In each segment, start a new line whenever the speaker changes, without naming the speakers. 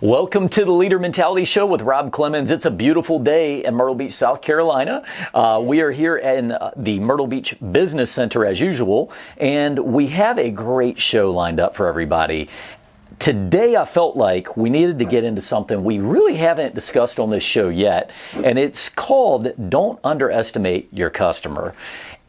Welcome to the Leader Mentality Show with Rob Clemens. It's a beautiful day in Myrtle Beach, South Carolina. We are here in the Myrtle Beach Business Center as usual, and we have a great show lined up for everybody. Today I felt like we needed to get into something we really haven't discussed on this show yet, and it's called Don't Underestimate Your Customer.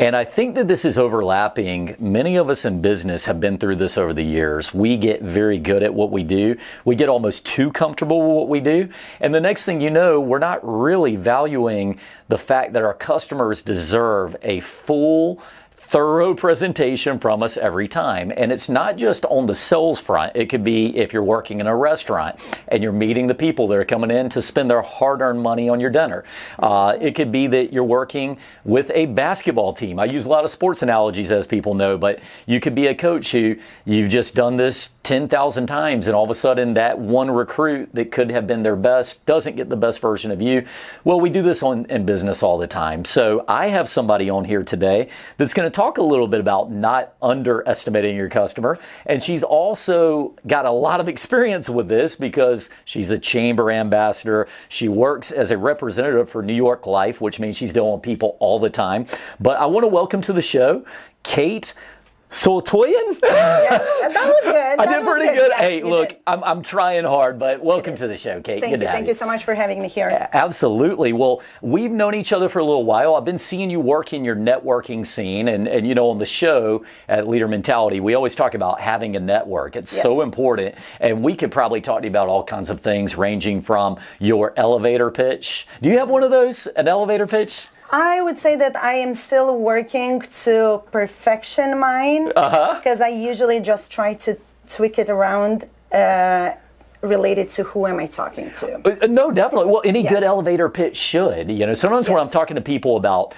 And I think that this is overlapping. Many of us in business have been through this over the years. We get very good at what we do. We get almost too comfortable with what we do. And the next thing you know, we're not really valuing the fact that our customers deserve a full, thorough presentation from us every time. And it's not just on the sales front. It could be if you're working in a restaurant and you're meeting the people that are coming in to spend their hard-earned money on your dinner. It could be that you're working with a basketball team. I use a lot of sports analogies, as people know, but you could be a coach who you've just done this 10,000 times, and all of a sudden that one recruit that could have been their best doesn't get the best version of you. Well, we do this in business all the time. So I have somebody on here today that's going to talk a little bit about not underestimating your customer. And she's also got a lot of experience with this because she's a chamber ambassador. She works as a representative for New York Life, which means she's dealing with people all the time. But I want to welcome to the show, Kate Soltoian?
Yes, that was good.
I did pretty good.
Yes,
hey, look, I'm trying hard, but welcome to the show, Kate.
Thank you. Thank you so much for having me here.
Absolutely. Well, we've known each other for a little while. I've been seeing you work in your networking scene, and you know, on the show at Leader Mentality, we always talk about having a network. It's so important, and we could probably talk to you about all kinds of things, ranging from your elevator pitch. Do you have one of those, an elevator pitch?
I would say that I am still working to perfection mine, because I usually just try to tweak it around related to who am I talking to.
No, definitely. Well, any good elevator pitch should. You know, sometimes when I'm talking to people about,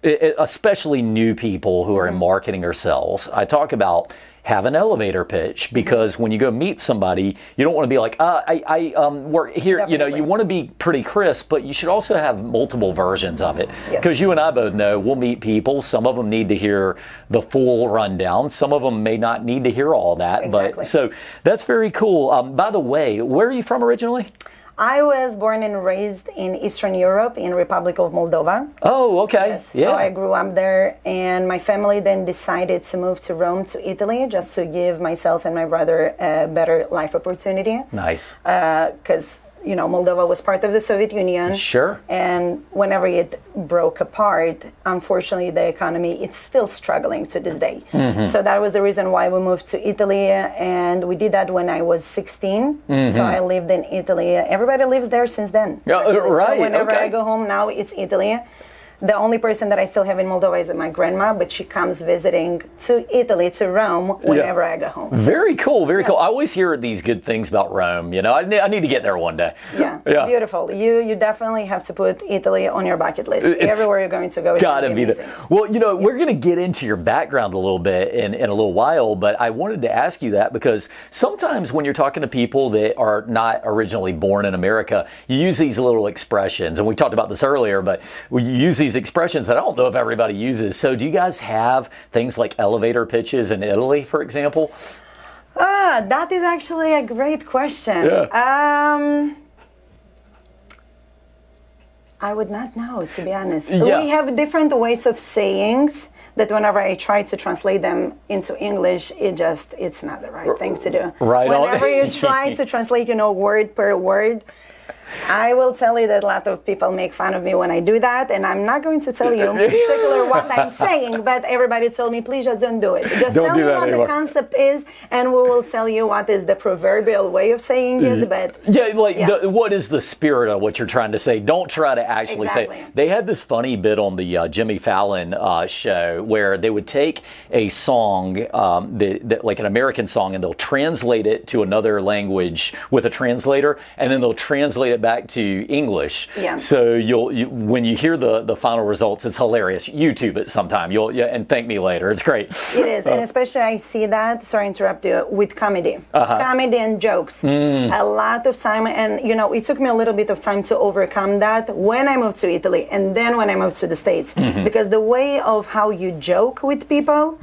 especially new people who are in marketing or sales, I talk about have an elevator pitch, because when you go meet somebody, you don't want to be like, I work here. Definitely. You know, you want to be pretty crisp, but you should also have multiple versions of it. Because you and I both know we'll meet people. Some of them need to hear the full rundown. Some of them may not need to hear all that.
Exactly.
But so that's very cool. By the way, where are you from originally?
I was born and raised in Eastern Europe, in Republic of Moldova.
Oh, okay.
Yes. So I grew up there, and my family then decided to move to Rome, to Italy, just to give myself and my brother a better life opportunity.
Nice.
Because, you know, Moldova was part of the Soviet Union.
Sure.
And whenever it broke apart, unfortunately, the economy, it's still struggling to this day. So that was the reason why we moved to Italy, and we did that when I was 16. So I lived in Italy. Everybody lives there since then.
Right.
So whenever I go home now, it's Italy. The only person that I still have in Moldova is my grandma, but she comes visiting to Italy, to Rome, whenever I go home.
Very cool, very cool. I always hear these good things about Rome. You know, I need to get there one day.
Yeah, beautiful. You definitely have to put Italy on your bucket list. Everywhere you're going to go,
gotta be there. Well, you know, we're going to get into your background a little bit in a little while, but I wanted to ask you that because sometimes when you're talking to people that are not originally born in America, you use these little expressions, and we talked about this earlier, but we use these expressions that I don't know if everybody uses. So do you guys have things like elevator pitches in Italy, for example?
That is actually a great question. I would not know, to be honest. We have different ways of sayings that whenever I try to translate them into English, it's not the right thing to do.
Right.
Whenever you try to translate, you know, word per word, I will tell you that a lot of people make fun of me when I do that, and I'm not going to tell you in particular what I'm saying, but everybody told me, please just don't do it. Just tell me what the concept is, and we will tell you what is the proverbial way of saying it. But
what is the spirit of what you're trying to say? Don't try to actually say it. They had this funny bit on the Jimmy Fallon show where they would take a song, like an American song, and they'll translate it to another language with a translator, and then they'll translate it back to English. So when you hear the final results, it's hilarious. YouTube it sometime. And thank me later. It's great.
It is, and especially I see that. Sorry to interrupt you. With comedy, comedy and jokes, a lot of time, and you know, it took me a little bit of time to overcome that when I moved to Italy, and then when I moved to the States, because the way of how you joke with people.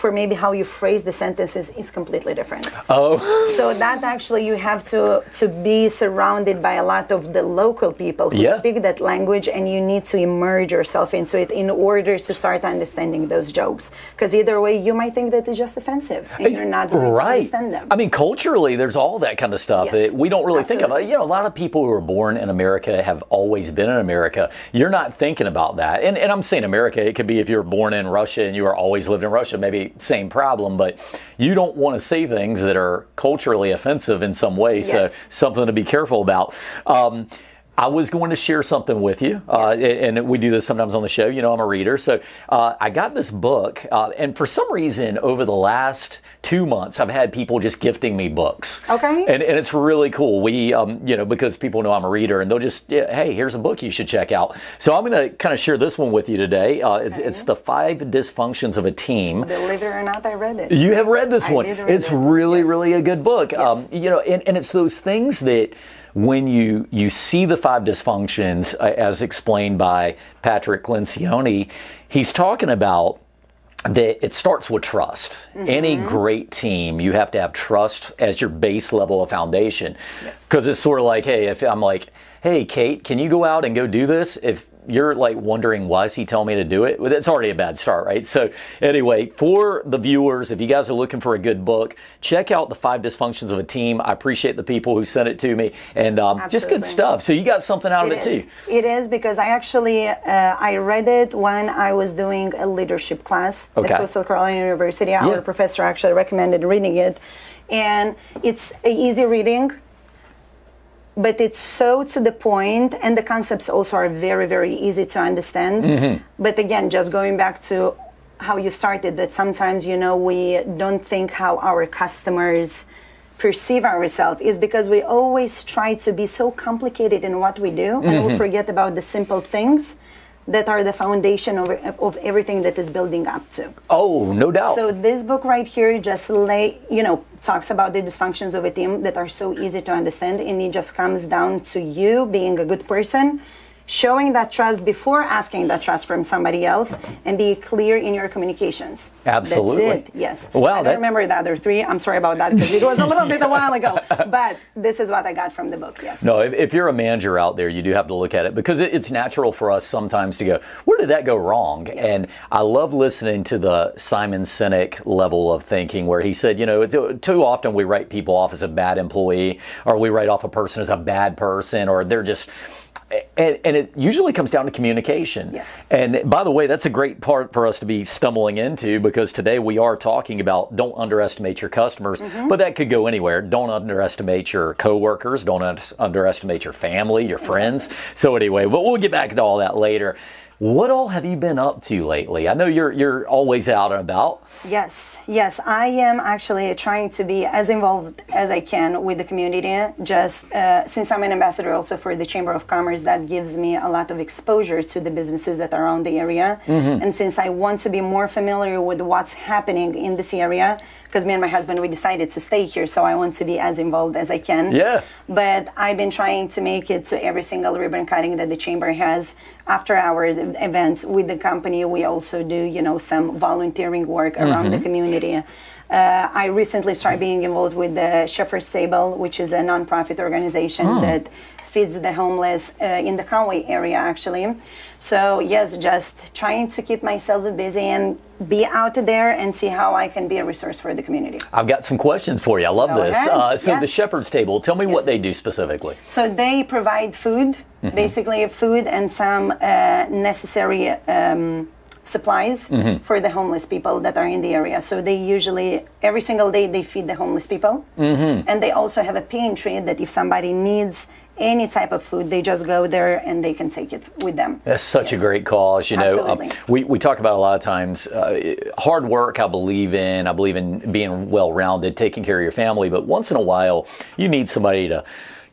for maybe how you phrase the sentences is completely different.
Oh.
So that actually you have to be surrounded by a lot of the local people who speak that language, and you need to immerse yourself into it in order to start understanding those jokes. Because either way, you might think that it's just offensive, and you're not going to understand them.
I mean, culturally, there's all that kind of stuff that we don't really think about. You know, a lot of people who are born in America have always been in America. You're not thinking about that. And I'm saying America, it could be if you're born in Russia and you are always lived in Russia, maybe same problem, but you don't want to say things that are culturally offensive in some way, so something to be careful about. I was going to share something with you, and we do this sometimes on the show. You know, I'm a reader, so I got this book, and for some reason, over the last 2 months, I've had people just gifting me books.
Okay.
And it's really cool. We, you know, because people know I'm a reader, and they'll just, hey, here's a book you should check out. So I'm going to kind of share this one with you today. It's The 5 Dysfunctions of a Team.
Believe it or not, I read it.
You have read this one. It's really,
yes.
really a good book.
Yes.
You know, and it's those things that when you see the 5 dysfunctions as explained by Patrick Lencioni, he's talking about that it starts with trust. Mm-hmm. Any great team, you have to have trust as your base level of foundation. Because it's sort of like, hey, if I'm like, hey, Kate, can you go out and go do this? If you're like wondering, why is he telling me to do it? Well, that's already a bad start, right? So anyway, for the viewers, if you guys are looking for a good book, check out The 5 Dysfunctions of a Team. I appreciate the people who sent it to me, and just good stuff. So you got something out of it too.
It is, because I actually, I read it when I was doing a leadership class at Coastal Carolina University. Our professor actually recommended reading it, and it's an easy reading, but it's so to the point, and the concepts also are very, very easy to understand. Mm-hmm. But again, just going back to how you started, that sometimes, you know, we don't think how our customers perceive ourselves, is because we always try to be so complicated in what we do, and we forget about the simple things that are the foundation of everything that is building up to.
Oh, no doubt.
So this book right here just talks about the dysfunctions of a team that are so easy to understand, and it just comes down to you being a good person, showing that trust before asking that trust from somebody else, and be clear in your communications.
Absolutely.
That's it, yes.
Wow,
I don't remember the other 3. I'm sorry about that, because it was a little bit a while ago. But this is what I got from the book, yes.
No, if you're a manager out there, you do have to look at it, because it's natural for us sometimes to go, where did that go wrong? Yes. And I love listening to the Simon Sinek level of thinking, where he said, you know, too often we write people off as a bad employee, or we write off a person as a bad person, or they're just... And it usually comes down to communication.
Yes.
And by the way, that's a great part for us to be stumbling into, because today we are talking about don't underestimate your customers, but that could go anywhere. Don't underestimate your coworkers. Don't underestimate your family, your friends. So anyway, but we'll get back to all that later. What all have you been up to lately? I know you're always out and about.
Yes, I am actually trying to be as involved as I can with the community. Just since I'm an ambassador also for the Chamber of Commerce, that gives me a lot of exposure to the businesses that are around the area. Mm-hmm. And since I want to be more familiar with what's happening in this area, because me and my husband, we decided to stay here, so I want to be as involved as I can.
Yeah.
But I've been trying to make it to every single ribbon cutting that the Chamber has. After hours events with the company, we also do, you know, some volunteering work around the community. I recently started being involved with the Shepherd's Table, which is a nonprofit organization that feeds the homeless in the Conway area, actually. So yes, just trying to keep myself busy and be out there and see how I can be a resource for the community.
I've got some questions for you. I love this. So
yes.
The Shepherd's Table, tell me what they do specifically.
So they provide food, basically food and some necessary supplies for the homeless people that are in the area. So they usually, every single day, they feed the homeless people. And they also have a pantry that if somebody needs any type of food, they just go there and they can take it with them.
That's such a great cause. You know,
Absolutely.
We talk about a lot of times hard work. I believe in being well-rounded, taking care of your family. But once in a while, you need somebody to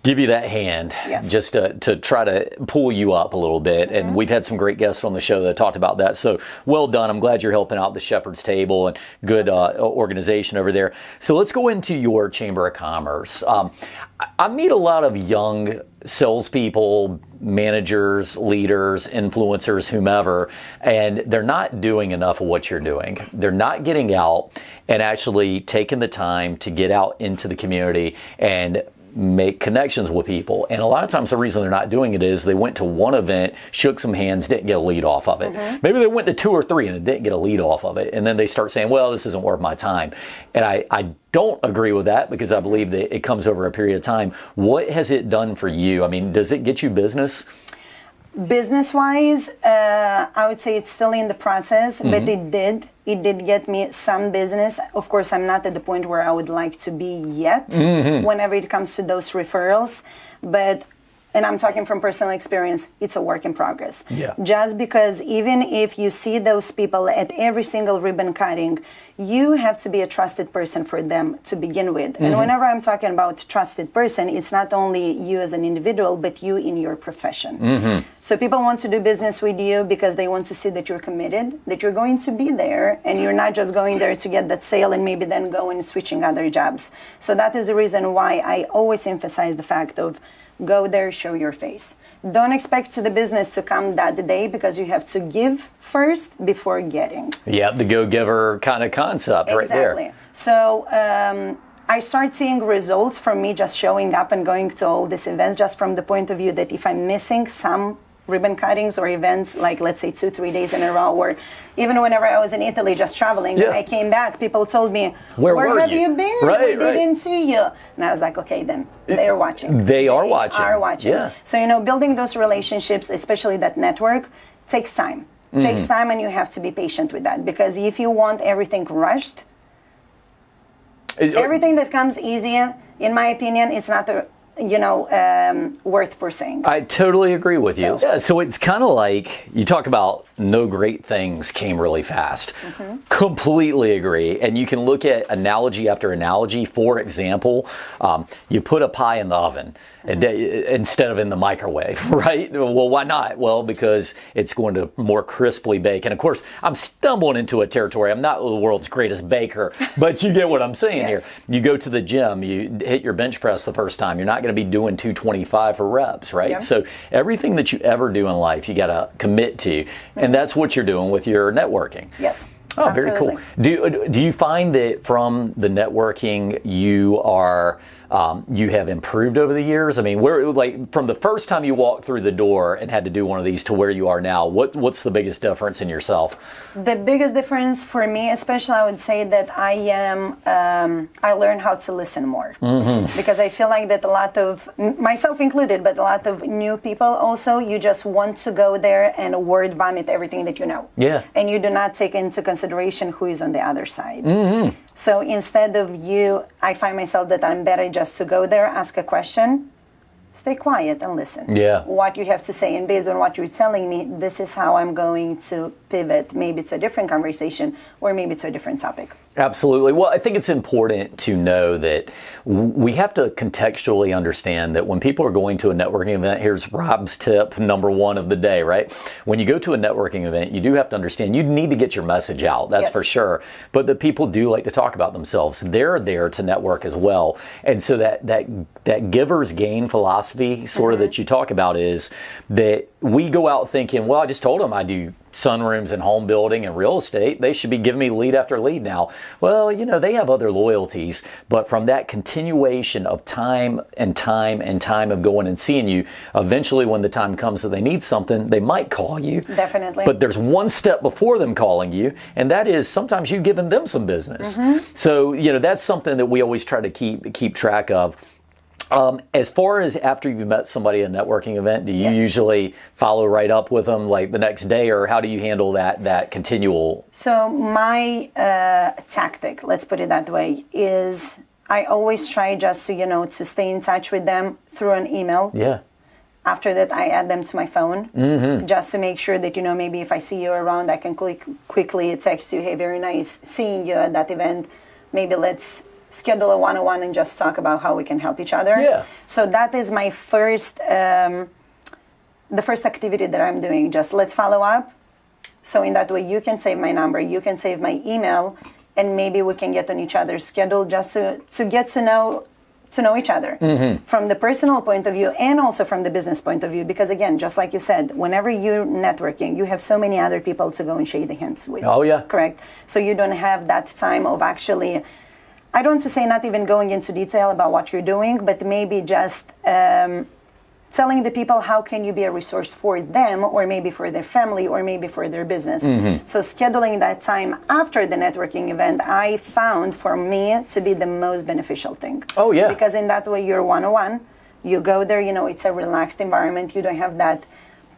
give you that hand,
Yes.
just to try to pull you up a little bit. And we've had some great guests on the show that talked about that. So well done. I'm glad you're helping out the Shepherd's Table and good organization over there. So let's go into your Chamber of Commerce. I meet a lot of young salespeople, managers, leaders, influencers, whomever, and they're not doing enough of what you're doing. They're not getting out and actually taking the time to get out into the community and make connections with people. And a lot of times the reason they're not doing it is they went to one event, shook some hands, didn't get a lead off of it. Maybe they went to 2 or 3 and didn't get a lead off of it. And then they start saying, well, this isn't worth my time. And I don't agree with that, because I believe that it comes over a period of time. What has it done for you? I mean, does it get you business?
Business-wise, I would say it's still in the process, but it did get me some business. Of course, I'm not at the point where I would like to be yet whenever it comes to those referrals, but, and I'm talking from personal experience, it's a work in progress.
Yeah.
Just because even if you see those people at every single ribbon cutting, you have to be a trusted person for them to begin with. And whenever I'm talking about trusted person, it's not only you as an individual, but you in your profession. So people want to do business with you because they want to see that you're committed, that you're going to be there, and you're not just going there to get that sale and maybe then go and switching other jobs. So that is the reason why I always emphasize the fact of go there, show your face. Don't expect the business to come that day, because you have to give first before getting.
Yeah, the go-giver kind of concept right there.
Exactly. So I start seeing results from me just showing up and going to all these events, just from the point of view that if I'm missing some ribbon cuttings or events, like let's say 2-3 days in a row, or even whenever I was in Italy just traveling, when I came back, people told me, where have you been?
Right,
we didn't see you. And I was like, okay, then they're watching.
They are watching. Yeah.
So, building those relationships, especially that network, takes time. Takes time, and you have to be patient with that, because if you want everything rushed, everything that comes easier, in my opinion, it's not worth pursuing.
I totally agree with you. So it's kind of like, you talk about no great things came really fast. Completely agree. And you can look at analogy after analogy. For example, you put a pie in the oven instead of in the microwave, right? Well, why not? Well, because it's going to more crisply bake. And of course, I'm stumbling into a territory. I'm not the world's greatest baker, but you get what I'm saying here. You go to the gym, you hit your bench press the first time. You're not going to be doing 225 for reps, right?
Yep.
So everything that you ever do in life, you got to commit to. And that's what you're doing with your networking.
Yes.
Oh,
absolutely.
very cool. Do you find that from the networking you are you have improved over the years? I mean, where, like, from the first time you walked through the door and had to do one of these to where you are now, what's the biggest difference in yourself?
The biggest difference for me, especially, I would say that I learned how to listen more, because I feel like that a lot of, myself included, but a lot of new people also, you just want to go there and word vomit everything that you know.
Yeah.
And you do not take into consideration who is on the other side. So instead of I find myself that I'm better just to go there, ask a question, stay quiet and listen.
Yeah.
What you have to say, and based on what you're telling me, this is how I'm going to pivot, maybe to a different conversation, or maybe to a different topic.
Absolutely. Well, I think it's important to know that we have to contextually understand that when people are going to a networking event, here's Rob's tip number 1 of the day, right? When you go to a networking event, you do have to understand you need to get your message out. That's for sure. But the people do like to talk about themselves. They're there to network as well. And so that giver's gain philosophy sort of that you talk about is that we go out thinking, well, I just told them I do sunrooms and home building and real estate. They should be giving me lead after lead now. Well, they have other loyalties, but from that continuation of time and time and time of going and seeing you, eventually when the time comes that they need something, they might call you.
Definitely.
But there's one step before them calling you, and that is sometimes you've given them some business. So, that's something that we always try to keep track of. As far as after you've met somebody at a networking event, do you usually follow right up with them like the next day, or how do you handle that continual?
So my tactic, let's put it that way, is I always try just to stay in touch with them through an email.
Yeah.
After that, I add them to my phone, just to make sure that, maybe if I see you around, I can quickly text you, hey, very nice seeing you at that event. Maybe let's schedule a one-on-one and just talk about how we can help each other.
Yeah.
So that is my first, the first activity that I'm doing. Just let's follow up. So in that way, you can save my number, you can save my email, and maybe we can get on each other's schedule just to get to know each other from the personal point of view and also from the business point of view. Because again, just like you said, whenever you're networking, you have so many other people to go and shake the hands with.
Oh, yeah.
Correct. So you don't have that time of actually, I don't want to say not even going into detail about what you're doing, but maybe just telling the people how can you be a resource for them, or maybe for their family, or maybe for their business. So scheduling that time after the networking event, I found for me to be the most beneficial thing.
Oh, yeah.
Because in that way, you're one-on-one. You go there, it's a relaxed environment. You don't have that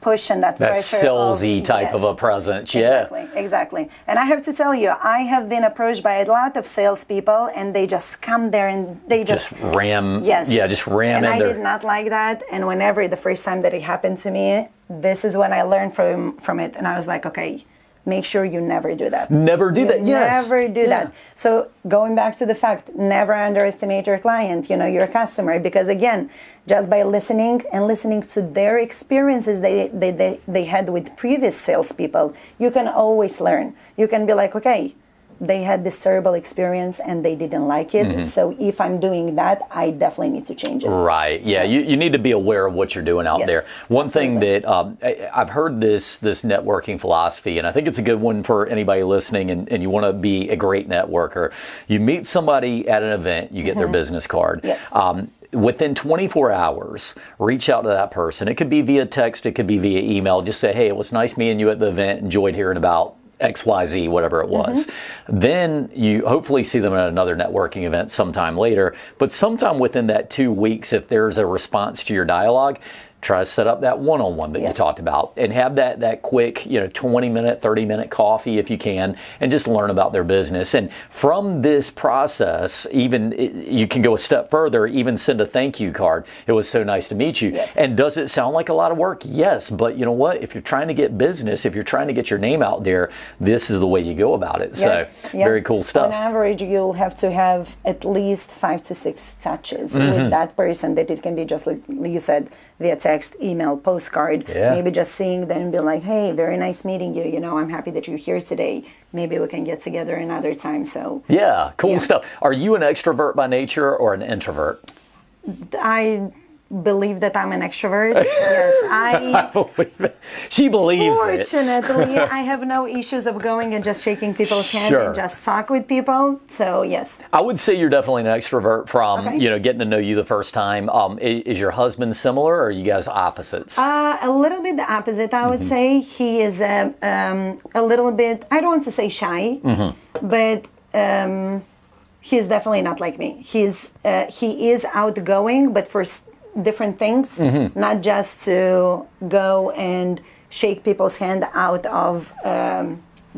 push and that pressure.
That salesy type of a presence, yeah.
Exactly. And I have to tell you, I have been approached by a lot of salespeople, and they just come there and they just
ram.
Yes.
Yeah, just ram
and
in
I
there.
did not like that. And whenever the first time that it happened to me, this is when I learned from it, and I was like, okay, make sure you never do that.
Never do that. Yes.
Never do that. So going back to the fact, never underestimate your client, your customer, because again, just by listening to their experiences they had with previous salespeople, you can always learn. You can be like, okay, they had this terrible experience and they didn't like it. So if I'm doing that, I definitely need to change it.
Right. Yeah. So, you need to be aware of what you're doing out there. One thing that I've heard this networking philosophy, and I think it's a good one for anybody listening, and you want to be a great networker. You meet somebody at an event, you get their business card.
Yes.
Within 24 hours, reach out to that person. It could be via text, it could be via email. Just say, hey, it was nice meeting you at the event. Enjoyed hearing about XYZ, whatever it was. Then you hopefully see them at another networking event sometime later. But sometime within that 2 weeks, if there's a response to your dialogue, try to set up that one-on-one that you talked about, and have that quick, 20-minute, 30-minute coffee if you can, and just learn about their business. And from this process, even you can go a step further, even send a thank you card. It was so nice to meet you.
Yes.
And does it sound like a lot of work? Yes, but you know what? If you're trying to get business, if you're trying to get your name out there, this is the way you go about it.
Yes.
So very cool stuff.
On average, you'll have to have at least 5 to 6 touches with that person. That it can be just like you said, via text, email, postcard, maybe just seeing them and be like, hey, very nice meeting you. I'm happy that you're here today. Maybe we can get together another time. So
yeah, cool stuff. Are you an extrovert by nature or an introvert?
I believe that I'm an extrovert. Yes,
I believe it. She believes it.
Fortunately, I have no issues of going and just shaking people's hand and just talk with people. So yes,
I would say you're definitely an extrovert from getting to know you the first time. Is your husband similar, or are you guys opposites?
A little bit the opposite, I would say. He is a little bit, I don't want to say shy, but he's definitely not like me. He is outgoing, but for different things, not just to go and shake people's hand out of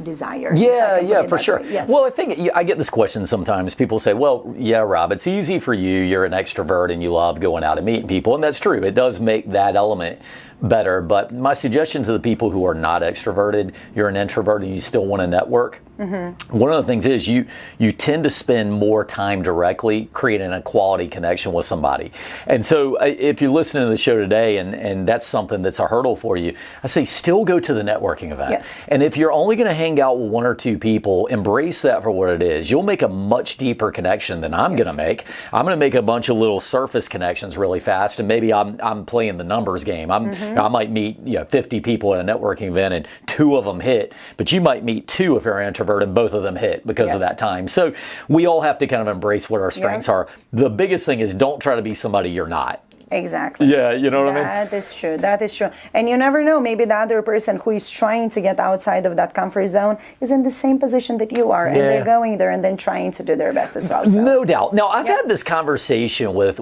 desire.
Yeah, for sure.
Yes.
Well, I think I get this question sometimes. People say, well, yeah, Rob, it's easy for you. You're an extrovert and you love going out and meeting people. And that's true. It does make that element better. But my suggestion to the people who are not extroverted, you're an introvert and you still want to network. One of the things is you tend to spend more time directly creating a quality connection with somebody. And so if you're listening to the show today and that's something that's a hurdle for you, I say still go to the networking event.
Yes.
And if you're only going to hang out with 1 or 2 people, embrace that for what it is. You'll make a much deeper connection than I'm going to make. I'm going to make a bunch of little surface connections really fast, and maybe I'm playing the numbers game. I might meet 50 people at a networking event and 2 of them hit, but you might meet 2 if you're an introvert and both of them hit because of that time. So we all have to kind of embrace what our strengths are. The biggest thing is don't try to be somebody you're not.
Exactly.
Yeah, you know what I mean?
That is true. That is true. And you never know, maybe the other person who is trying to get outside of that comfort zone is in the same position that you are, and they're going there and then trying to do their best as well. So.
No doubt. Now, I've had this conversation with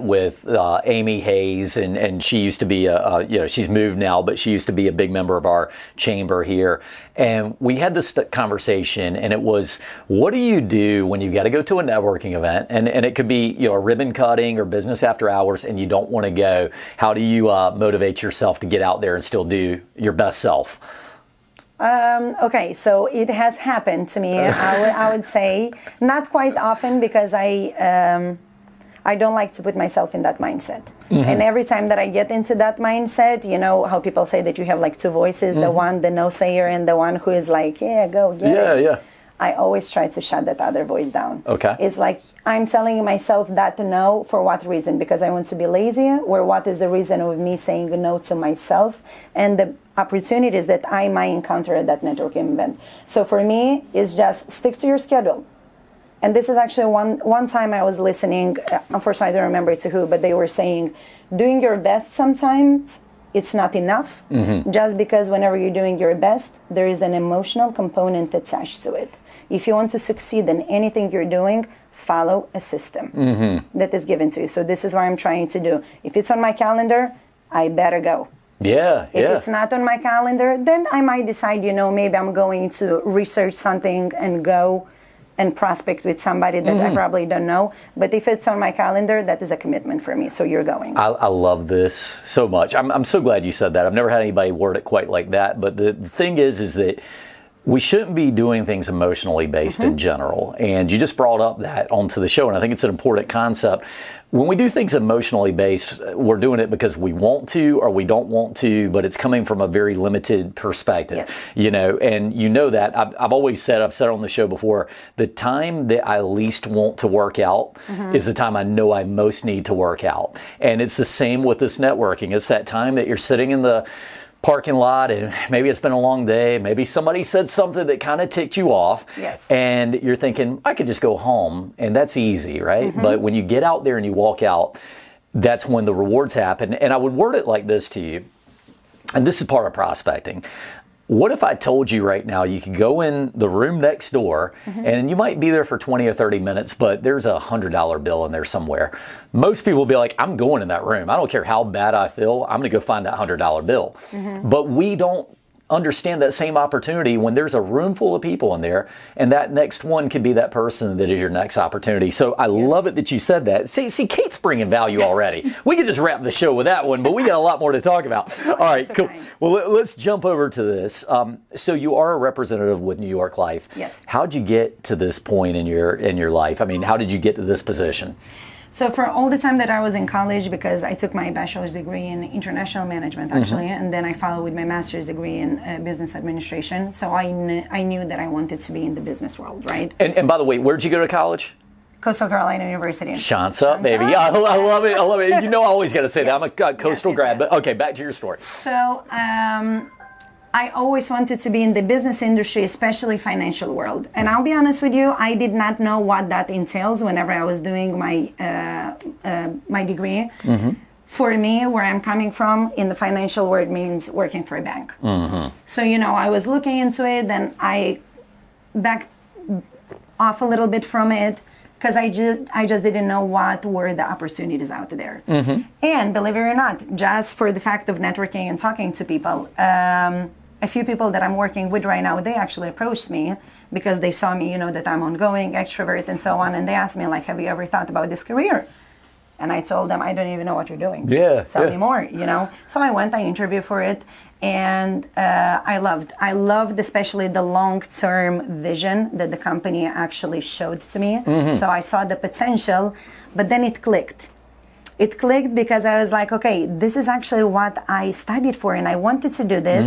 Amy Hayes, and she used to be she's moved now, but she used to be a big member of our chamber here. And we had this conversation, and it was, what do you do when you got to go to a networking event, and it could be a ribbon cutting or business after hours, and you don't want to go? How do you motivate yourself to get out there and still do your best self?
Okay, so it has happened to me. I would say not quite often because I don't like to put myself in that mindset. And every time that I get into that mindset, you know how people say that you have like two voices, the one, the no sayer, and the one who is like, yeah, go get it.
Yeah.
I always try to shut that other voice down.
Okay.
It's like I'm telling myself that no, for what reason? Because I want to be lazy, or what is the reason of me saying no to myself and the opportunities that I might encounter at that networking event? So for me, it's just stick to your schedule. And this is actually one time I was listening, unfortunately I don't remember to who, but they were saying, doing your best sometimes, it's not enough, just because whenever you're doing your best, there is an emotional component attached to it. If you want to succeed in anything you're doing, follow a system that is given to you. So this is what I'm trying to do. If it's on my calendar, I better go.
If
it's not on my calendar, then I might decide, you know, maybe I'm going to research something and go and prospect with somebody that I probably don't know. But if it's on my calendar, that is a commitment for me. So you're going.
I love this so much. I'm so glad you said that. I've never had anybody word it quite like that. But the thing is that we shouldn't be doing things emotionally based in general. And you just brought up that onto the show, and I think it's an important concept. When we do things emotionally based, we're doing it because we want to or we don't want to, but it's coming from a very limited perspective.
Yes.
You know, and you know that. I've always said, I've said it on the show before, the time that I least want to work out is the time I know I most need to work out. And it's the same with this networking. It's that time that you're sitting in the parking lot and maybe it's been a long day, maybe somebody said something that kind of ticked you off, and you're thinking, I could just go home, and that's easy, right? But when you get out there and you walk out, that's when the rewards happen. And I would word it like this to you, and this is part of prospecting. What if I told you right now you could go in the room next door and you might be there for 20 or 30 minutes, but there's a $100 bill in there somewhere. Most people will be like, I'm going in that room. I don't care how bad I feel. I'm going to go find that $100 bill. But we don't understand that same opportunity when there's a room full of people in there, and that next one could be that person that is your next opportunity. So I love it that you said that. See, Kate's bringing value already. We could just wrap the show with that one, but we got a lot more to talk about. All right, cool. Well, let's jump over to this. So you are a representative with New York Life.
Yes.
How'd you get to this point in your life? I mean, how did you get to this position?
So for all the time that I was in college, because I took my bachelor's degree in international management, actually, and then I followed with my master's degree in business administration. So I knew that I wanted to be in the business world, right?
And by the way, where'd you go to college?
Coastal Carolina University.
Shants up, baby. I love it. I love it. You know I always got to say that. I'm a coastal grad. But okay, back to your story.
So I always wanted to be in the business industry, especially financial world. And I'll be honest with you, I did not know what that entails whenever I was doing my my degree. For me, where I'm coming from in the financial world means working for a bank. So, you know, I was looking into it, then I backed off a little bit from it because I just didn't know what were the opportunities out there. And believe it or not, just for the fact of networking and talking to people, a few people that I'm working with right now, they actually approached me because they saw me, you know, that I'm ongoing, extrovert, and so on. And they asked me, like, have you ever thought about this career? And I told them, I don't even know what you're doing. Tell me more, you know. So I went, I interviewed for it, and I loved especially the long-term vision that the company actually showed to me. So I saw the potential, but then it clicked. It clicked because I was like, okay, this is actually what I studied for, and I wanted to do this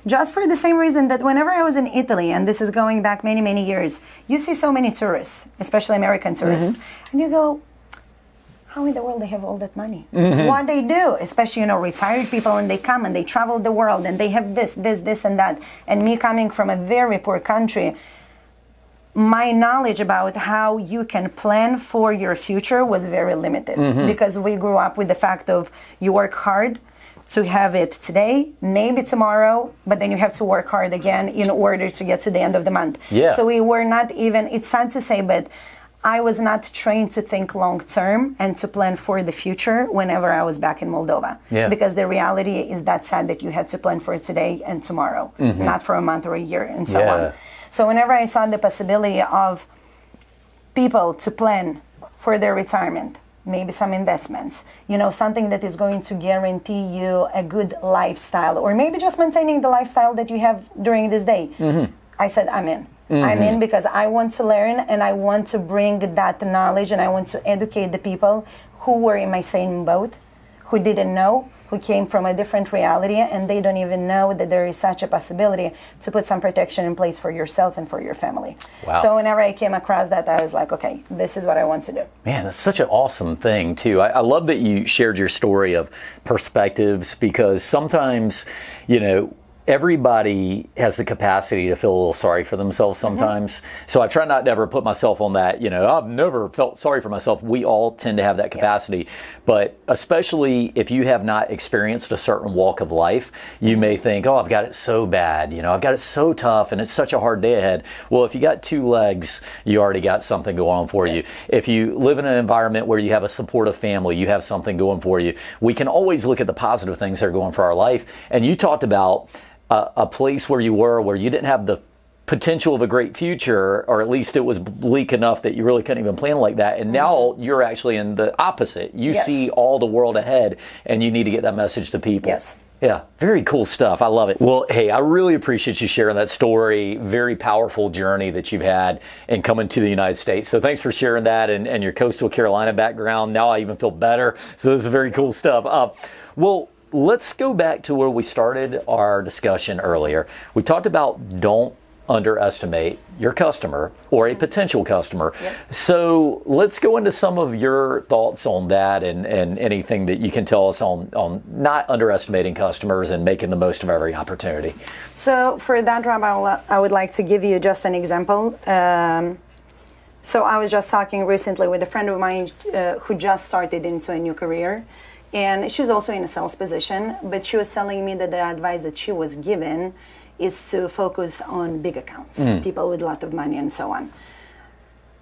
just for the same reason that whenever I was in Italy, and this is going back many, many years, you see so many tourists, especially American tourists, and you go, how in the world they have all that money? What they do, especially, you know, retired people, and they come and they travel the world and they have this, and that. And me coming from a very poor country, my knowledge about how you can plan for your future was very limited because we grew up with the fact of you work hard to have it today, maybe tomorrow, but then you have to work hard again in order to get to the end of the month. So we were not even, it's sad to say, but I was not trained to think long term and to plan for the future whenever I was back in Moldova. Because the reality is that sad that you have to plan for today and tomorrow, not for a month or a year and so on. So whenever I saw the possibility of people to plan for their retirement, maybe some investments, something that is going to guarantee you a good lifestyle, or maybe just maintaining the lifestyle that you have during this day. I said, I'm in. I'm in because I want to learn, and I want to bring that knowledge, and I want to educate the people who were in my same boat, who didn't know, who came from a different reality, and they don't even know that there is such a possibility to put some protection in place for yourself and for your family.
Wow.
So whenever I came across that, I was like, okay, this is what I want to do.
Man, that's such an awesome thing, too. I love that you shared your story of perspectives, because sometimes, everybody has the capacity to feel a little sorry for themselves sometimes. So I try not to ever put myself on that, I've never felt sorry for myself. We all tend to have that capacity. Yes. But especially if you have not experienced a certain walk of life, you may think, oh, I've got it so bad, I've got it so tough and it's such a hard day ahead. Well, if you got two legs, you already got something going on for you. If you live in an environment where you have a supportive family, you have something going for you. We can always look at the positive things that are going for our life. And you talked about a place where you were, where you didn't have the potential of a great future, or at least it was bleak enough that you really couldn't even plan like that. And now you're actually in the opposite. You see all the world ahead, and you need to get that message to people.
Yes.
Yeah, very cool stuff. I love it. Well, hey, I really appreciate you sharing that story. Very powerful journey that you've had in coming to the United States. So thanks for sharing that and your coastal Carolina background. Now I even feel better. So this is very cool stuff. Well, let's go back to where we started our discussion earlier. We talked about don't underestimate your customer or a potential customer.
Yes.
So let's go into some of your thoughts on that and anything that you can tell us on not underestimating customers and making the most of every opportunity.
So for that, Rob, I would like to give you just an example. So I was just talking recently with a friend of mine who just started into a new career. And she's also in a sales position, but she was telling me that the advice that she was given is to focus on big accounts, people with a lot of money and so on.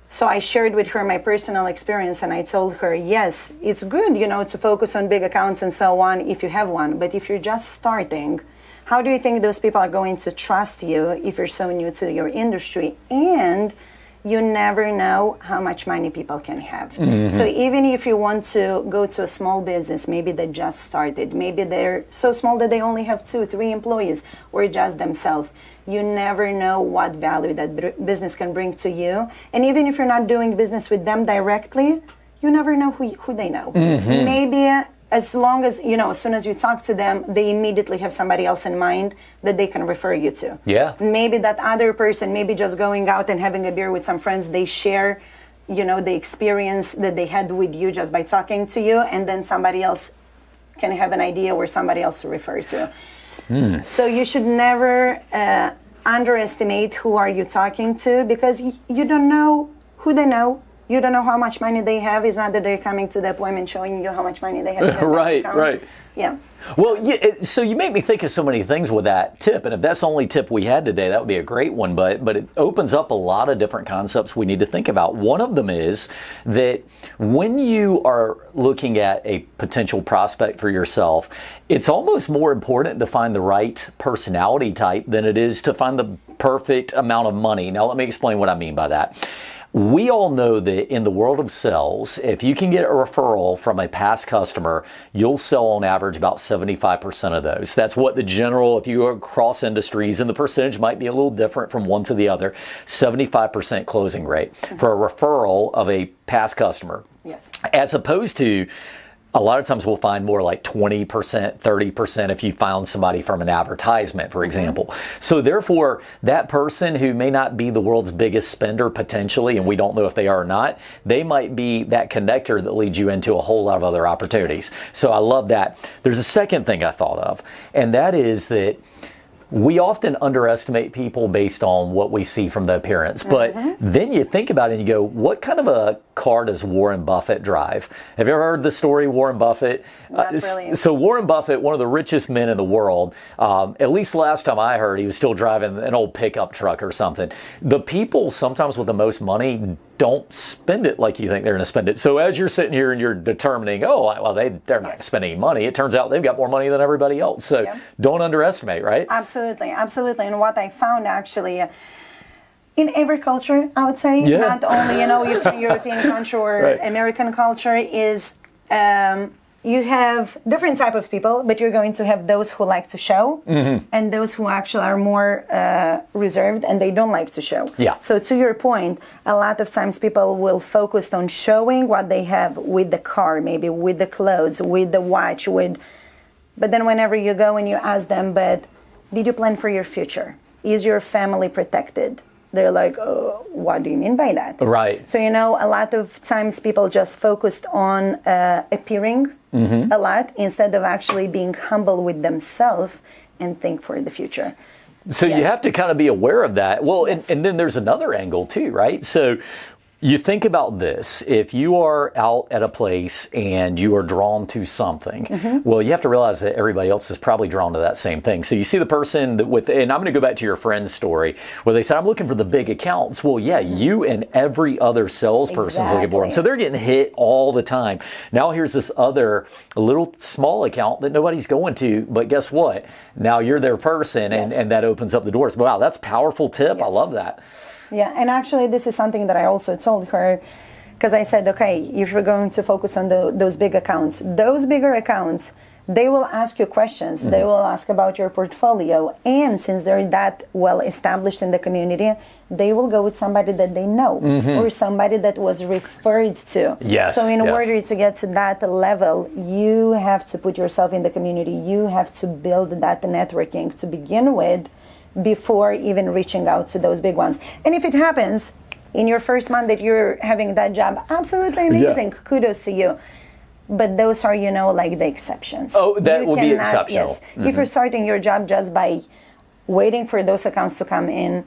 So I shared with her my personal experience, and I told her, yes, it's good, to focus on big accounts and so on if you have one, but if you're just starting, how do you think those people are going to trust you if you're so new to your industry? And you never know how much money people can have. So even if you want to go to a small business, maybe they just started, maybe they're so small that they only have 2-3 employees or just themselves, you never know what value that business can bring to you. And even if you're not doing business with them directly, you never know who they know. Maybe as long as, as soon as you talk to them, they immediately have somebody else in mind that they can refer you to.
Yeah.
Maybe that other person, maybe just going out and having a beer with some friends, they share, the experience that they had with you just by talking to you, and then somebody else can have an idea where somebody else to refer to. So you should never underestimate who are you talking to, because you don't know who they know. You don't know how much money they have. It's not that they're coming to the appointment showing you how much money they have in their bank account.
Right.
Yeah.
Well, so you make me think of so many things with that tip, and if that's the only tip we had today, that would be a great one, but it opens up a lot of different concepts we need to think about. One of them is that when you are looking at a potential prospect for yourself, it's almost more important to find the right personality type than it is to find the perfect amount of money. Now, let me explain what I mean by that. We all know that in the world of sales, if you can get a referral from a past customer, you'll sell on average about 75% of those. That's what the general, if you go across industries, and the percentage might be a little different from one to the other, 75% closing rate for a referral of a past customer.
Yes.
As opposed to, a lot of times we'll find more like 20%, 30% if you found somebody from an advertisement, for example. So therefore, that person who may not be the world's biggest spender potentially, and we don't know if they are or not, they might be that connector that leads you into a whole lot of other opportunities. So I love that. There's a second thing I thought of, and that is that we often underestimate people based on what we see from the appearance. But then you think about it and you go, what kind of a car does Warren Buffett drive? Have you ever heard the story, Warren Buffett?
Not really.
So Warren Buffett, one of the richest men in the world, at least last time I heard, he was still driving an old pickup truck or something. The people sometimes with the most money don't spend it like you think they're going to spend it. So as you're sitting here and you're determining, they're not going to spend any money, it turns out they've got more money than everybody else. So don't underestimate, right?
Absolutely. And what I found actually, In every culture, I would say,
Yeah.
not only, Eastern European country or
Right.
American culture is, you have different type of people, but you're going to have those who like to show and those who actually are more reserved and they don't like to show.
Yeah.
So to your point, a lot of times people will focus on showing what they have with the car, maybe with the clothes, with the watch, but then whenever you go and you ask them, but did you plan for your future? Is your family protected? They're like, what do you mean by that?
Right.
So, a lot of times people just focused on appearing a lot instead of actually being humble with themselves and think for the future.
So you have to kind of be aware of that. Well,
Yes.
and then there's another angle too, right? So you think about this. If you are out at a place and you are drawn to something, well, you have to realize that everybody else is probably drawn to that same thing. So you see the person that and I'm going to go back to your friend's story where they said, I'm looking for the big accounts. Well, yeah, you and every other salesperson is looking for them. So they're getting hit all the time. Now here's this other little small account that nobody's going to, but guess what? Now you're their person and that opens up the doors. Wow, that's a powerful tip. I love that.
Yeah, and actually this is something that I also told her, because I said, okay, if you're going to focus on those big accounts, those bigger accounts, they will ask you questions. They will ask about your portfolio. And since they're that well established in the community, they will go with somebody that they know or somebody that was referred to.
Yes.
So in order to get to that level, you have to put yourself in the community. You have to build that networking to begin with, before even reaching out to those big ones. And if it happens in your first month that you're having that job, absolutely amazing. Yeah. Kudos to you. But those are, like the exceptions.
Oh, that will be exceptional.
Yes. If you're starting your job just by waiting for those accounts to come in,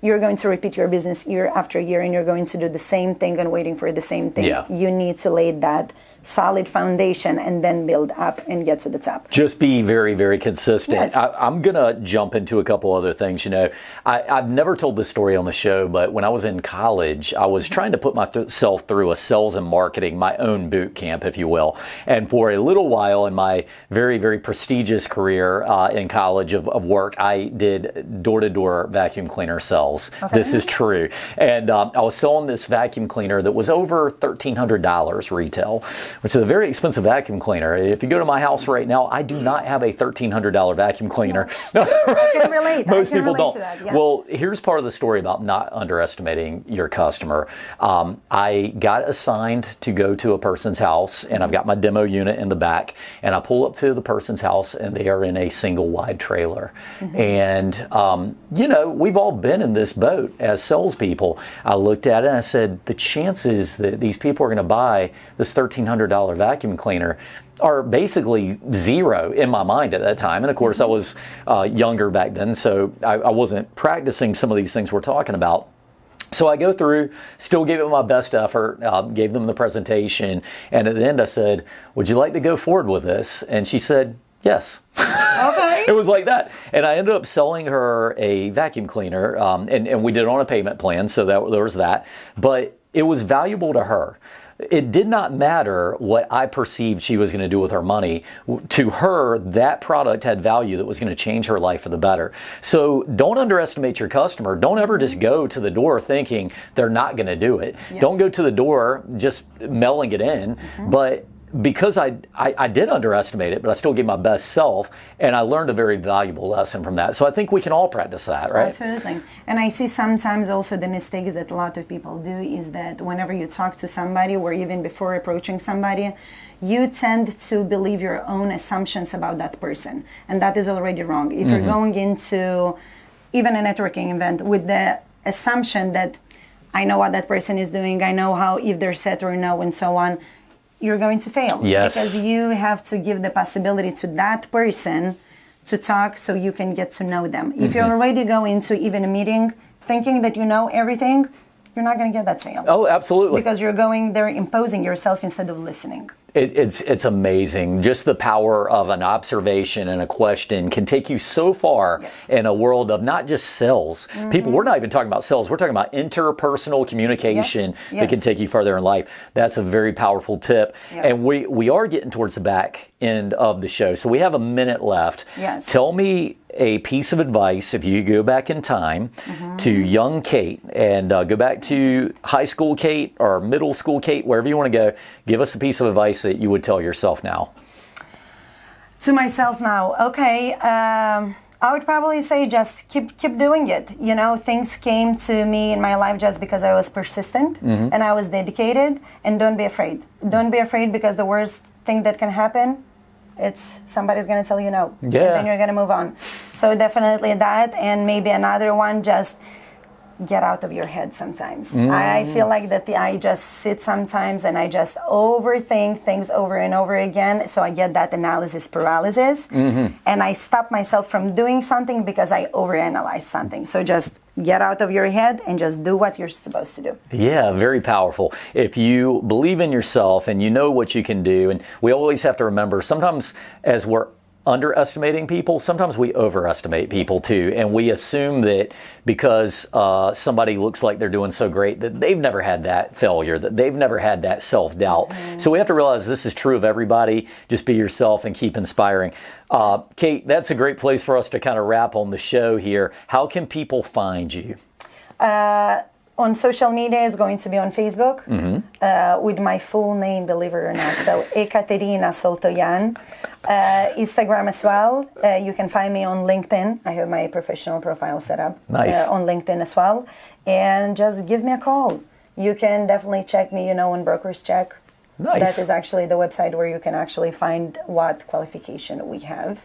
you're going to repeat your business year after year and you're going to do the same thing and waiting for the same thing.
Yeah.
You need to lay that solid foundation and then build up and get to the top.
Just be very, very consistent.
Yes.
I'm going to jump into a couple other things. I've never told this story on the show, but when I was in college, I was trying to put myself through a sales and marketing, my own boot camp, if you will. And for a little while in my very, very prestigious career in college of work, I did door-to-door vacuum cleaner sales. Okay. This is true. And I was selling this vacuum cleaner that was over $1,300 retail, which is a very expensive vacuum cleaner. If you go to my house right now, I do not have a $1,300 vacuum cleaner.
No. I can relate.
Most people don't.
To that, yeah.
Well, here's part of the story about not underestimating your customer. I got assigned to go to a person's house, and I've got my demo unit in the back, and I pull up to the person's house, and they are in a single wide trailer. And, we've all been in this boat as salespeople. I looked at it and I said, the chances that these people are going to buy this $1,300 vacuum cleaner are basically zero in my mind at that time. And of course, I was younger back then, so I wasn't practicing some of these things we're talking about. So I go through, still gave it my best effort, gave them the presentation, and at the end I said, would you like to go forward with this? And she said, yes.
Okay.
It was like that. And I ended up selling her a vacuum cleaner, and we did it on a payment plan, so there was that. But it was valuable to her. It did not matter what I perceived she was going to do with her money. To her, that product had value that was going to change her life for the better. So don't underestimate your customer. Don't ever just go to the door thinking they're not going to do it. Yes. Don't go to the door just mailing it in. But because I did underestimate it, but I still gave my best self, and I learned a very valuable lesson from that. So I think we can all practice that, right?
Absolutely. And I see sometimes also the mistakes that a lot of people do is that whenever you talk to somebody or even before approaching somebody, you tend to believe your own assumptions about that person. And that is already wrong. If you're going into even a networking event with the assumption that I know what that person is doing, I know how, if they're set or no, and so on, you're going to fail.
Yes.
Because you have to give the possibility to that person to talk so you can get to know them. If you already go into even a meeting thinking that you know everything, you're not going to get that sale.
Oh, absolutely.
Because you're going there imposing yourself instead of listening.
It's amazing. Just the power of an observation and a question can take you so far in a world of not just sales. People, we're not even talking about sales. We're talking about interpersonal communication that can take you further in life. That's a very powerful tip. And we are getting towards the back end of the show. So we have a minute left.
Yes.
Tell me a piece of advice, if you go back in time to young Kate and go back to high school Kate or middle school Kate, wherever you want to go, give us a piece of advice that you would tell yourself now.
To myself now, okay. I would probably say just keep doing it. You know, things came to me in my life just because I was persistent and I was dedicated. And don't be afraid. Don't be afraid, because the worst thing that can happen, it's somebody's going to tell you no.
Yeah.
And then you're going to move on. So definitely that. And maybe another one, just get out of your head sometimes. I feel like that I just sit sometimes and I just overthink things over and over again. So I get that analysis paralysis. And I stop myself from doing something because I overanalyze something. So just get out of your head and just do what you're supposed to do.
Yeah, very powerful. If you believe in yourself and you know what you can do, and we always have to remember, sometimes as we're underestimating people, sometimes we overestimate people too, and we assume that because somebody looks like they're doing so great that they've never had that failure, that they've never had that self-doubt. So we have to realize this is true of everybody. Just be yourself and keep inspiring. Kate, that's a great place for us to kind of wrap on the show here. How can people find you?
On social media is going to be on Facebook with my full name, believe it or not. So Kate Soltoian. Instagram as well. You can find me on LinkedIn. I have my professional profile set up on LinkedIn as well. And just give me a call. You can definitely check me, on Brokers Check.
Nice.
That is actually the website where you can actually find what qualification we have.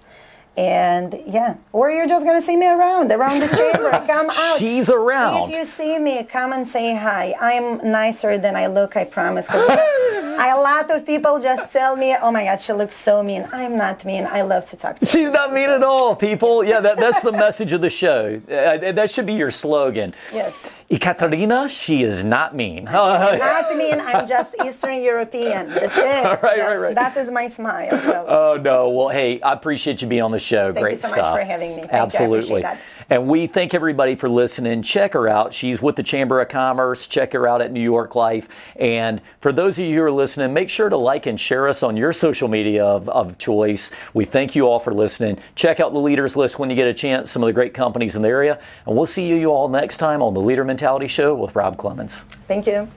And yeah, or you're just going to see me around the chamber. Come out.
She's around.
If you see me, come and say hi. I'm nicer than I look, I promise. A lot of people just tell me, oh my God, she looks so mean. I'm not mean. I love to talk to her.
She's not mean at all, people. Yeah, that's the message of the show. That should be your slogan.
Yes.
Ekaterina, she is not mean.
Not mean. I'm just Eastern European. That's it.
Right.
That is my smile. So.
Oh, no. Well, hey, I appreciate you being on the show.
Thank
Great
you so
stuff.
much for having me. Thank
Absolutely.
you. I appreciate that.
And we thank everybody for listening. Check her out. She's with the Chamber of Commerce. Check her out at New York Life. And for those of you who are listening, make sure to like and share us on your social media of choice. We thank you all for listening. Check out the Leaders List when you get a chance, some of the great companies in the area. And we'll see you all next time on the Leader Mentality Show with Rob Clemens.
Thank you.